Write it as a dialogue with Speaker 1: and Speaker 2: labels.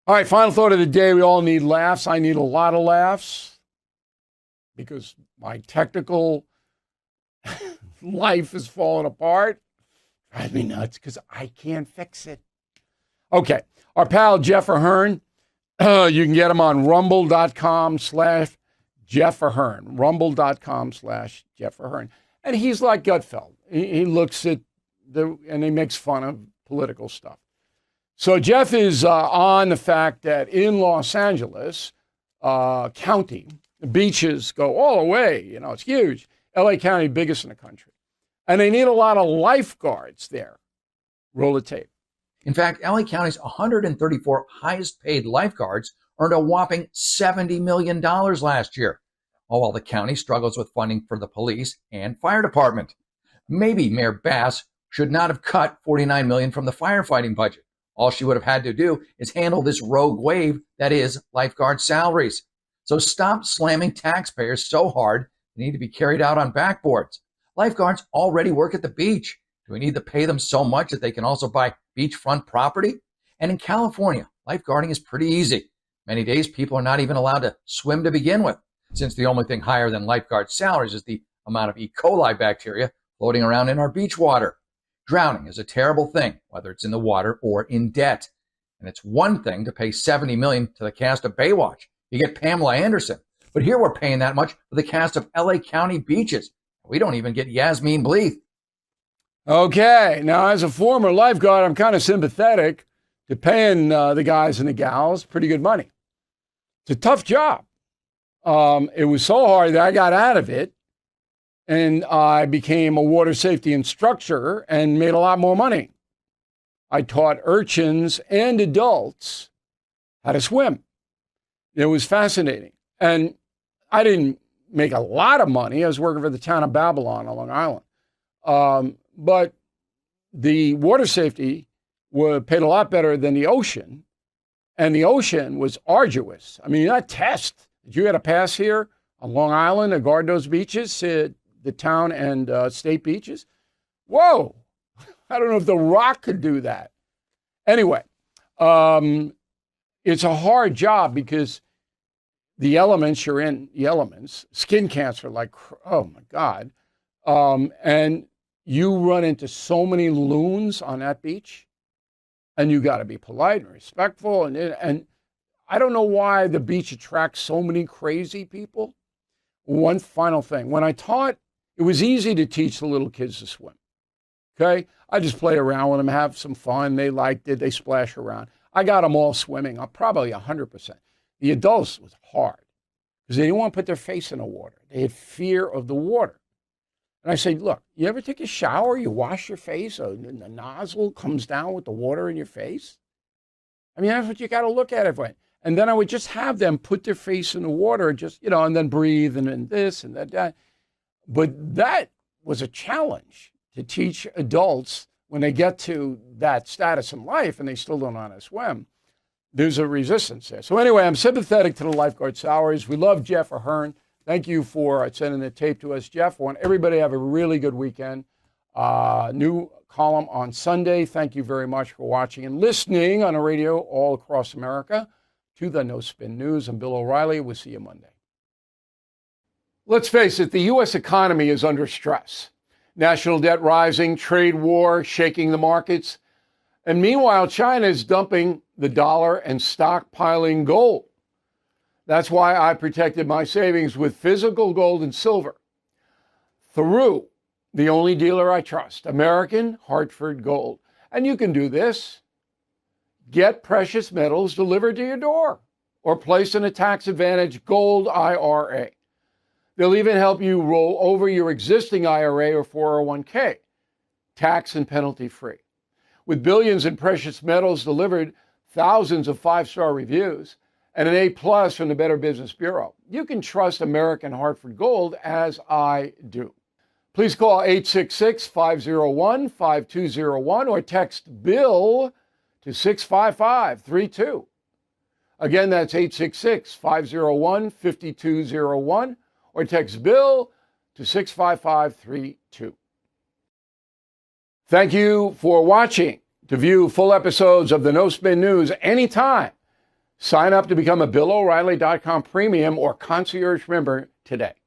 Speaker 1: All right, final thought of the day. We all need laughs. I need a lot of laughs because my technical life is falling apart. Drives me nuts because I can't fix it. Okay, our pal Jeff Ahern, you can get him on rumble.com/Jeff Ahern, rumble.com/Jeff Ahern. And he's like Gutfeld. He looks at and he makes fun of political stuff. So Jeff is on the fact that in Los Angeles County, the beaches go all the way. You know, it's huge. LA County, biggest in the country. And they need a lot of lifeguards there. Roll the tape.
Speaker 2: In fact, LA County's 134 highest paid lifeguards earned a whopping $70 million last year, all while the county struggles with funding for the police and fire department. Maybe Mayor Bass should not have cut $49 million from the firefighting budget. All she would have had to do is handle this rogue wave that is lifeguard salaries. So stop slamming taxpayers so hard they need to be carried out on backboards. Lifeguards already work at the beach. Do we need to pay them so much that they can also buy beachfront property? And in California, lifeguarding is pretty easy. Many days people are not even allowed to swim to begin with, since the only thing higher than lifeguard salaries is the amount of E. coli bacteria floating around in our beach water. Drowning is a terrible thing, whether it's in the water or in debt. And it's one thing to pay $70 million to the cast of Baywatch. You get Pamela Anderson. But here we're paying that much for the cast of LA County beaches. We don't even get Yasmin Bleeth.
Speaker 1: Okay, now as a former lifeguard, I'm kind of sympathetic to paying the guys and the gals pretty good money. It's a tough job. It was so hard that I got out of it. And I became a water safety instructor and made a lot more money. I taught urchins and adults how to swim. It was fascinating. And I didn't make a lot of money. I was working for the town of Babylon on Long Island. But the water safety paid a lot better than the ocean. And the ocean was arduous. I mean, that test that you got to pass here on Long Island to guard those beaches, the town and state beaches. Whoa, I don't know if The Rock could do that. Anyway, it's a hard job because the elements, you're in the elements, skin cancer, like, oh my God. And you run into so many loons on that beach and you got to be polite and respectful. And I don't know why the beach attracts so many crazy people. One final thing, when I taught, it was easy to teach the little kids to swim, okay? I just play around with them, have some fun. They liked it. They splash around. I got them all swimming, probably 100%. The adults was hard because they didn't want to put their face in the water. They had fear of the water. And I said, look, you ever take a shower, you wash your face, and the nozzle comes down with the water in your face? I mean, that's what you got to look at it for. And then I would just have them put their face in the water and just, and then breathe and then this and that. But that was a challenge to teach adults when they get to that status in life and they still don't know how to swim. There's a resistance there. So anyway, I'm sympathetic to the lifeguard salaries. We love Jeff Ahern. Thank you for sending the tape to us, Jeff. I want everybody to have a really good weekend. New column on Sunday. Thank you very much for watching and listening on the radio all across America to the No Spin News. I'm Bill O'Reilly. We'll see you Monday. Let's face it, the U.S. economy is under stress. National debt rising, trade war shaking the markets. And meanwhile, China is dumping the dollar and stockpiling gold. That's why I protected my savings with physical gold and silver through the only dealer I trust, American Hartford Gold. And you can do this. Get precious metals delivered to your door or place in a tax-advantaged gold IRA. They'll even help you roll over your existing IRA or 401k, tax and penalty free. With billions in precious metals delivered, thousands of 5-star reviews, and an A+ from the Better Business Bureau, you can trust American Hartford Gold as I do. Please call 866-501-5201 or text BILL to 65532. Again, that's 866-501-5201 or text BILL to 65532. Thank you for watching. To view full episodes of the No Spin News anytime, Sign up to become a BillO'Reilly.com premium or concierge member today.